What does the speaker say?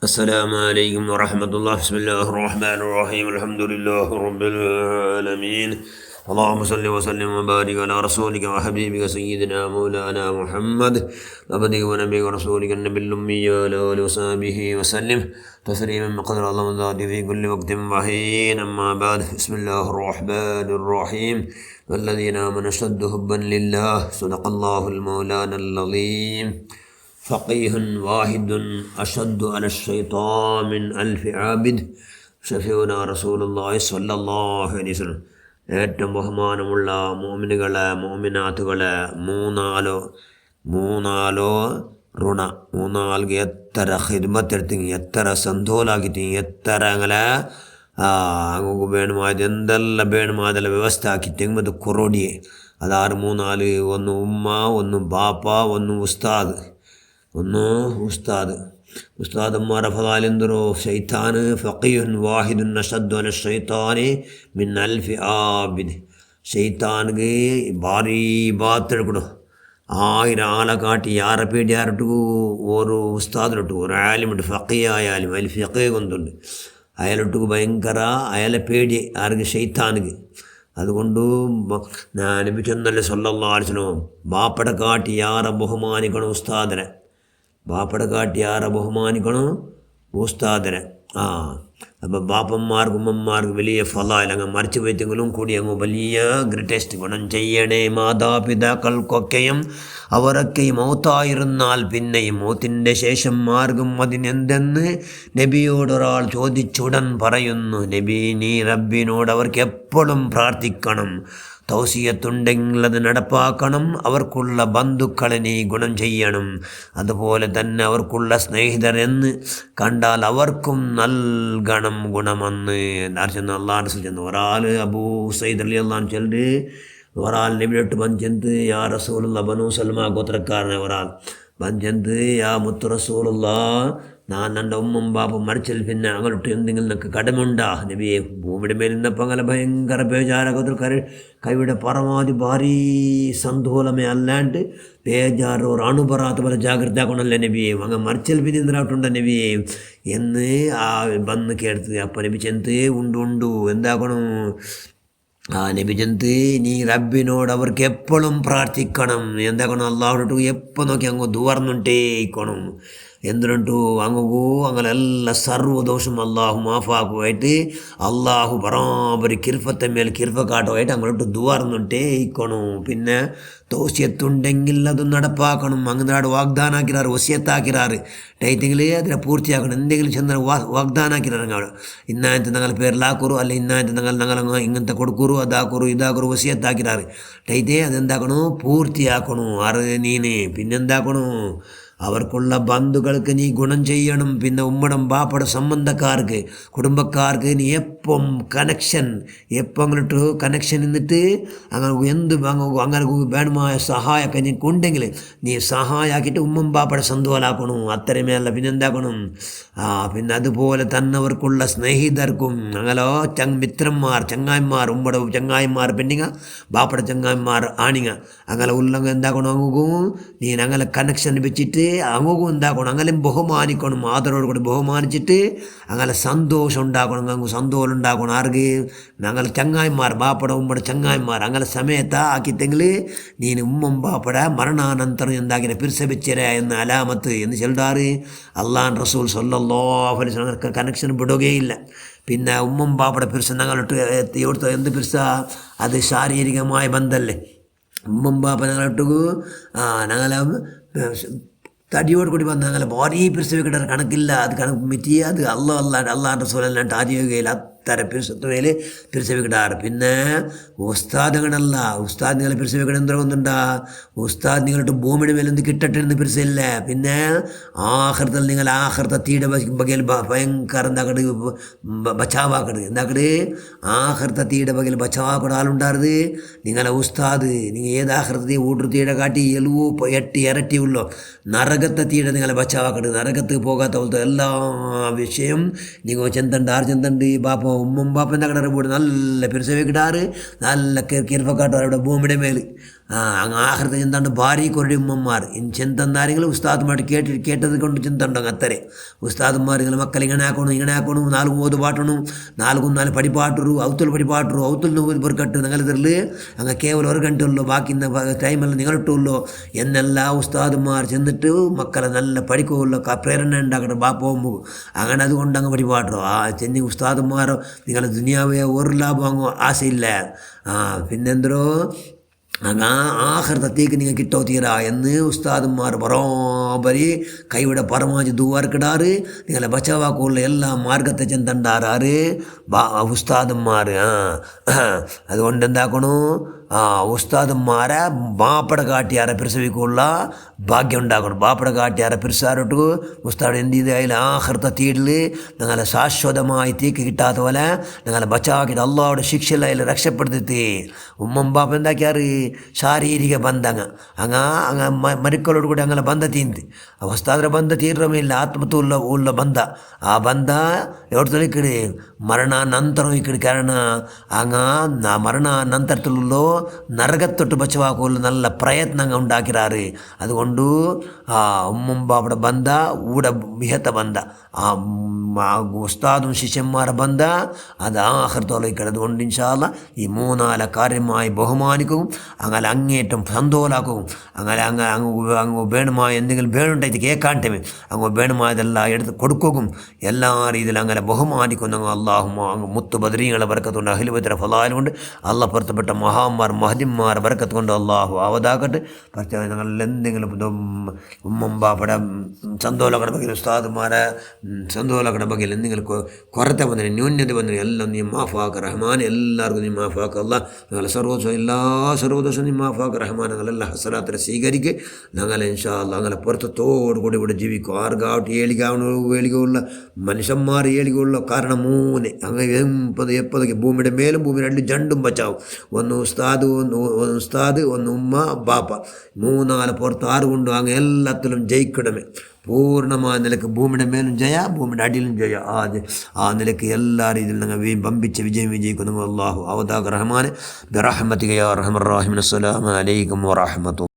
السلام عليكم ورحمة الله. بسم الله الرحمن الرحيم. الحمد لله رب العالمين. اللهم صل وسلم وبارك على رسولك وحبيبك سيدنا مولانا محمد عبدك ونبيك ورسولك النبي الأمي وعلى آله وصحبه وسلم تسليما بقدر اللهم ذات في كل وقت وحين. أما بعد، بسم الله الرحمن الرحيم. والذين آمنوا أشد حبا لله. صدق الله المولانا العظيم. فقيه واحد أشد على الشيطان من ألف عابد. ഷഫീഉനാ റസൂലുള്ളാഹി സ്വല്ലല്ലാഹു അലൈഹി വസല്ലം. ഏറ്റവും ബഹുമാനമുള്ള മോമിനുകളെ മോമിനാത്തുകളെ മൂന്നാലോ ಋಣ മൂന്നാൾക്ക് എത്ര ഹിദ്മത്തെടുത്തെങ്കിൽ എത്ര സന്തോലാക്കിട്ടെങ്കിൽ എത്ര അങ്ങനെ അങ്ങ് വേണമായത് എന്തെല്ലാം വേണമാതെല്ലാം വ്യവസ്ഥ ആക്കിട്ടെങ്കിൽ അത് കൊറോടിയെ അതാറ് മൂന്നാല്, ഒന്ന് ഉമ്മ, ഒന്ന് ബാപ്പ, ഒന്ന് ഉസ്താദന്മാരെ ഫലാലെന്തരോ ശൈത്താന് ഫഖീഹുൻ വാഹിദുൻ അശദ്ദു അല ശൈത്താനി മിൻ അൽഫി ആബിദ്. ശൈത്താനുക്ക് ഭാരീ ബാത്തെടുക്കണോ 1000 ആളെ കാട്ടി ಯಾರ പേടി ಯಾರട്ടു ഒരു ഉസ്താദിനൊട്ടു ഒരു ആലിമുണ്ട്, ഫഖീഹായാലും അതിൽ ഫഖീഹ് കൊണ്ടുണ്ട് അയാളൊട്ടു ഭയങ്കര അയാളെ പേടി ആർക്ക് ശൈത്താനുക്ക്. അതുകൊണ്ട് നബി ചെന്നല്ലേ സല്ലല്ലാഹു അലൈഹി വസല്ലം ബാപ്പടെ കാട്ടി യാറെ ബഹുമാനിക്കണം ഉസ്താദിനെ, ബാപ്പടെ കാട്ടി യാറെ ബഹുമാനിക്കണം ഉസ്താദിനെ. അപ്പം ബാപ്പന്മാർക്ക് ഉമ്മന്മാർക്ക് വലിയ ഫലാൽ അങ്ങ് മറിച്ച് പോയിട്ടെങ്കിലും കൂടി അങ്ങ് വലിയ ഗ്രേറ്റസ്റ്റ് ഗുണം ചെയ്യണേ. മാതാപിതാക്കൾക്കൊക്കെയും അവരൊക്കെയും മൗത്തായിരുന്നാൽ പിന്നെയും മൗത്തിൻ്റെ ശേഷം മാർഗം അതിനെന്തെന്ന് നബിയോടൊരാൾ ചോദിച്ചുടൻ പറയുന്നു, നബി നീ റബ്ബിനോട് അവർക്ക് എപ്പോഴും പ്രാർത്ഥിക്കണം, തൗസിയത്തുണ്ടെങ്കിൽ അത് നടപ്പാക്കണം, അവർക്കുള്ള ബന്ധുക്കളെ നീ ഗുണം ചെയ്യണം, അതുപോലെ തന്നെ അവർക്കുള്ള സ്നേഹിതരെന്ന് കണ്ടാൽ അവർക്കും നൽകണം ഗുണമെന്ന് അള്ളാഹ് ചെന്ന് ഒരാൾ അബൂ സയ്യിദ് റളിയല്ലാഹു അൻഹു ചെല്ല് ഒരാൾ നബിയോട്ട് ബഞ്ചെന്ത് യാ റസൂലുള്ള ബനൂ സൽമാ ഗോത്രക്കാരനെ ഒരാൾ ബഞ്ചെന്ത് യാ മുത്തു റസൂലുള്ള ഞാൻ എൻ്റെ ഉമ്മം ബാപ്പും മരിച്ചൽ പിന്നെ അങ്ങോട്ട് എന്തെങ്കിലും നിനക്ക് കടമുണ്ടാ നബിയെ. ഭൂമിയുടെ മേൽ നിന്നപ്പോൾ അങ്ങനെ ഭയങ്കര ബേജാരൊക്കെ കൈയുടെ പരമാവധി ഭാരീ സന്തോലമേ അല്ലാണ്ട് ബേജാറോ അണുപറാത്ത പോലെ ജാഗ്രത ആക്കണമല്ലേ നബിയെ. അങ്ങ് മരിച്ചൽ പിന്നെ എന്തിനാട്ടുണ്ട് നബിയെ എന്ന് വന്ന് കേട്ടത്. അപ്പം നബി ചെന്ത് ഉണ്ടു എന്താക്കണം നബി ചെന്ത് നീ റബ്ബിനോട് അവർക്ക് എപ്പോഴും പ്രാർത്ഥിക്കണം, എന്താക്കണം അള്ളാഹുനോട്ട് എപ്പോൾ നോക്കി അങ്ങ് ദുവർന്നുണ്ടേക്കണം എന്തിനുണ്ടു അങ്ങു അങ്ങനെല്ലാം സർവ്വദോഷം അള്ളാഹു മാഫാക്കുമായിട്ട് അള്ളാഹു ബറാബരി കിർഫത്തമ്മേൽ കിർഫക്കാട്ടുമായിട്ട് അങ്ങോട്ട് ദുവാർന്നിട്ടേ ഇക്കണം. പിന്നെ തൗസിയത്തുണ്ടെങ്കിൽ അത് നടപ്പാക്കണം. അങ്ങനെ വാഗ്ദാനാക്കിറാറ് വസിയത്താക്കിറാറ് ടൈറ്റെങ്കിൽ അതിനെ പൂർത്തിയാക്കണം. എന്തെങ്കിലും ചെന്ന വാഗ്ദാനാക്കിറാറ് അവിടെ ഇന്നായത്തെ ഞങ്ങൾ പേരിലാക്കുറു അല്ല ഇന്നായത്തെ ഞങ്ങൾ ഇങ്ങനത്തെ കൊടുക്കുറു അതാക്കുറു ഇതാക്കുറു വസിയത്താക്കിറാറ് ടൈറ്റേ അതെന്താക്കണു പൂർത്തിയാക്കണു. ആറ് നീന് പിന്നെന്താക്കണു അവർക്കുള്ള ബന്ധുക്കൾക്ക് നീ ഗുണം ചെയ്യണം. പിന്നെ ഉമ്മടം ബാപ്പട സംബന്ധക്കാർക്ക് കുടുംബക്കാർക്ക് നീ എപ്പം അങ്ങോട്ട് കണക്ഷൻ നിന്നിട്ട് അങ്ങനെ എന്ത് അങ്ങനെ വേണമായ സഹായമൊക്കെ നിനക്കുണ്ടെങ്കിൽ നീ സഹായമാക്കിയിട്ട് ഉമ്മം ബാപ്പട സന്തോലാക്കണം. അത്രമേല്ല പിന്നെന്താക്കണം പിന്നെ അതുപോലെ തന്നെ അവർക്കുള്ള സ്നേഹിതർക്കും അങ്ങനോ മിത്രന്മാർ ചങ്ങായിമാർ ഉമ്മട ചങ്ങായിമാർ പെണ്ണിങ്ങ ബാപ്പട ചങ്ങായിമാർ ആണിങ്ങ അങ്ങനെ ഉള്ളങ്ങ എന്താക്കണം അങ്ങും നീ അങ്ങനെ കണക്ഷൻ വെച്ചിട്ട് അങ്ങും എന്താക്കണം അങ്ങനെ ബഹുമാനിക്കണം. ആദരവോട് കൂടി ബഹുമാനിച്ചിട്ട് അങ്ങനെ സന്തോഷം ഉണ്ടാക്കണം. അങ്ങ് സന്തോഷം ഉണ്ടാക്കണം. ആർക്ക് ഞങ്ങൾ ചങ്ങായിമാർ ബാപ്പട ഉമ്മടെ ചങ്ങായിമാർ അങ്ങനെ സമയത്ത് ആക്കിത്തെങ്കിൽ നീ ഉമ്മം ബാപ്പട മരണാനന്തരം എന്താക്കിനെ പിരിസപിച്ചര എന്ന അലാമത്ത് എന്ന് ചെല്ലാറ് അള്ളാൻ റസൂൽ സല്ലല്ലാഹു അലൈഹി വസല്ലം കണക്ഷൻ വിടുകയില്ല. പിന്നെ ഉമ്മം ബാപ്പട പിരിസ ഞങ്ങളോട്ട് എത്തിയോടുത്ത എന്ത് പിരിസ അത് ശാരീരികമായ ബന്ധമല്ലേ. ഉമ്മം ബാപ്പ ഞങ്ങളോട്ട് ഞങ്ങളെ തടിയോട് കൂടി വന്ന് അങ്ങനെ ഭാരീ പിരിസവിക്കിട്ട കണക്കില്ല. അത് കണക്ക് മിറ്റിയ അത് അള്ളാഹ് റസൂലല്ലാണ്ട് ആദ്യമൊക്കെയില്ല അത്തരം പിരിസത്തുവേൽ പിരിസവിക്കിടാറ്. പിന്നെ ഉസ്താദുകളല്ല ഉസ്താദ് പിരിസവിക്കിട എന്തോ ഒന്നുണ്ടാ ഉസ്താദ് നിങ്ങളിട്ട് ഭൂമിയുടെ മേലെ എന്ത് കിട്ടട്ടെ എന്ന് പിരിസയില്ല. പിന്നെ ആഹൃതൽ നിങ്ങൾ ആഹൃത തീട ബകയിൽ ഭയങ്കര എന്താക്കട് ബച്ചാവാക്കട് എന്താക്കട് ആഹൃത തീട ബകയിൽ ബച്ചാവാക്കട ആളുണ്ടാറ് നിങ്ങളെ ഉസ്താദ് നിങ്ങൾ ഏത് ആഹൃതത്തെ ഊട്ടു തീട കാട്ടി എലുവോ 8 ഇരട്ടി ഉള്ളോ നരകത്തെ തീട നിങ്ങളെ ബച്ചാവാക്കട് നരകത്ത് പോകാത്ത പോലത്തെ എല്ലാ വിഷയം നിങ്ങൾ ചെന്തണ്ട് ആറ് ചെന്തണ്ട് ബാപ്പ ഉമ്മം ബാപ്പൻ്റെ കടറ് പോയിട്ട് നല്ല പിരിസവിക്കിടാറ് നല്ല കിർഫക്കാട്ടാറ് ഇവിടെ ഭൂമിയുടെ മേൽ അങ്ങ് ആഹൃത ചെന്താണ്ട് ഭാര്യ കൊരടി ഉമ്മമാർ ചെന്തെന്നാരെങ്കിലും ഉസ്താദ്മാർ കേട്ടത് കൊണ്ട് ചിന്തണ്ടോ അത്തരെ ഉസ്താദ്മാർ നിങ്ങൾ മക്കൾ ഇങ്ങനെ ആക്കണു 4 പാട്ടണു 4 പടിപ്പാട്ടു ഔത്തുൽ പൊറുക്കട്ട് നിങ്ങളിതിൽ അങ്ങ് കേവലം 1 ഗಂಟೆ ഉള്ളൂ ബാക്കി ടൈമെല്ലാം നിങ്ങളിട്ടുള്ളൂ എന്നെല്ലാം ഉസ്താദ്മാർ ചെന്നിട്ട് മക്കളെ നല്ല പഠിക്കുമല്ലോ പ്രേരണ ഉണ്ടാക്കട്ടെ പോകുമ്പോൾ അങ്ങനെ അതുകൊണ്ട് അങ്ങ് പടിപാട്ടോ ചെന്നി ഉസ്താദ്മാരോ നിങ്ങൾ ദുനിയാവേ ഒരു ലാഭം അങ്ങ് ആശയില്ല പിന്നെന്തോ അങ്ങ് ആഹൃതത്തേക്ക് നിങ്ങൾ കിട്ടോ തീരാ എന്ന് ഉസ്താദന്മാർ ബറോബരി കൈവിടെ പരമാവധി ദുവാർക്കിടാറ് നിങ്ങളെ ബച്ചാവാക്കുള്ള എല്ലാ മാർഗത്തെ ചെന്തണ്ടാറാറ് ഉസ്താദന്മാർ അതുകൊണ്ട് എന്താക്കണു ഉസ്താദന്മാരെ ബാപ്പട കാട്ടിയാരെ പ്രസവിക്കുള്ള ഭാഗ്യം ഉണ്ടാക്കണം ബാപ്പട കാട്ടിയാരെ പിരിസാരോട്ട് ഉസ്താദ് എന്ത് ചെയ്ത് അതിൽ ആഹൃത തീടിൽ നിങ്ങളെ ശാശ്വതമായി തീക്ക് കിട്ടാത്ത പോലെ നിങ്ങളെ ബച്ചാക്കിയിട്ട് അള്ളാഹുടെ ശിക്ഷയിൽ അതിൽ രക്ഷപ്പെടുത്തി ഉമ്മം ബാപ്പ എന്താക്കിയാറ് ശാരീരിക ബന്ധങ്ങ അങ്ങ മരുക്കളോട് കൂടി അങ്ങനെ ബന്ധ തീന്ത് ഉസ്താദിന്റെ ബന്ധ തീരമിಲ್ಲ ಆತ್ಮತುಲ್ಲ ಉಳ್ಳ ಬಂಧ ಆ ಬಂಧ ಎವಡ್ತಲ್ಲಿ ಇಕ್ಕಡಿ ಮರಣಾನಂತರ ಇಕ್ಕಡಿ ಕಾರಣ അങ്ങ മരണാനന്തരത്തിലുള്ളോ നരകത്തൊട്ട് ബച്ചവാക്കുള്ള നല്ല പ്രയത്നം ഉണ്ടാക്കിറാറ് അതുകൊണ്ട് ഉമ്മുമ്പാവിടെ ബന്ധ ഊടെ മിഹത്ത ബന്ധ ഉസ്താദും ശിഷ്യന്മാരുടെ ബന്ധ അത് ആഹൃത്തോളം അതുകൊണ്ട് ഇൻഷാല്ല ഈ 3-4 കാര്യമായി ബഹുമാനിക്കും അങ്ങനെ അങ്ങേറ്റം സന്തോലാക്കും അങ്ങനെ അങ്ങ് വേണമായ എന്തെങ്കിലും വേണുണ്ടായിട്ട് കേൾക്കാണ്ടേ അങ്ങ് വേണമായതെല്ലാം എടുത്ത് കൊടുക്കും എല്ലാ രീതിയിലും അങ്ങനെ ബഹുമാനിക്കും അള്ളാഹു അങ്ങ് മുത്തു ബദരീങ്ങളെ ബർക്കത്തുകൊണ്ട് അഹ്ലുബൈത്തിന്റെ ഫളായിൽ കൊണ്ട് അള്ളാഹ് പുറത്തപ്പെട്ട മഹാന്മാർ മഹദിമാർ ബർക്കത്ത് കൊണ്ട് അള്ളാഹു ആവതാക്കട്ടെ പക്ഷേ ഞങ്ങളിൽ എന്തെങ്കിലും ഉമ്മമ്പാപ്പടെ സന്തോലക്കട ബഗ്ഗിൽ ഉസ്താദുമാരെ സന്തോലക്കട ബഗ്ഗിൽ എന്തെങ്കിലും കൊറത്തെ വന്നിന് ന്യൂന്യത വന്നിന് എല്ലാം നീ മാഫാക്ക് റഹ്മാൻ എല്ലാവർക്കും നീ മാഫാക്ക് അല്ല ഞങ്ങളെ സർവ്വദോഷം നീ മാഫാക്ക് റഹ്മാൻ ഞങ്ങളെല്ലാ ഹസനാത്തിനെ സ്വീകരിക്കുക ഞങ്ങളെ ഇൻഷാ അല്ലാഹ് ഞങ്ങളെ പുറത്തോടു കൂടി ഇവിടെ ജീവിക്കും ആർക്കാവട്ടെ ഏളികയുള്ള മനുഷ്യന്മാർ ഏളികയുള്ള കാരണം 3 അങ്ങ് എപ്പോഴൊക്കെ ഭൂമിയുടെ മേലും ഭൂമി രണ്ടും ബച്ചാവും ഒന്ന് ഉസ്താദ് ഒന്ന് ഉമ്മ ബാപ്പ 3-4 പുറത്ത് 6 കൊണ്ടും അങ്ങ് എല്ലാത്തിലും ജയിക്കണമേ പൂർണ്ണമായ നിലക്ക് ഭൂമിയുടെ മേലും ജയ ഭൂമിയുടെ അടിയിലും ജയ ആ നിലക്ക് എല്ലാ രീതിയിലും ഞങ്ങൾ ബമ്പിച്ച് വിജയിക്കുന്നു അല്ലാഹു അവതാഖ് റഹ്മാൻ ബിറഹ്മതിക യാ അർഹമർ റഹീമീൻ അസ്സലാമു അലൈക്കും വറഹ്മത്തുള്ളാഹി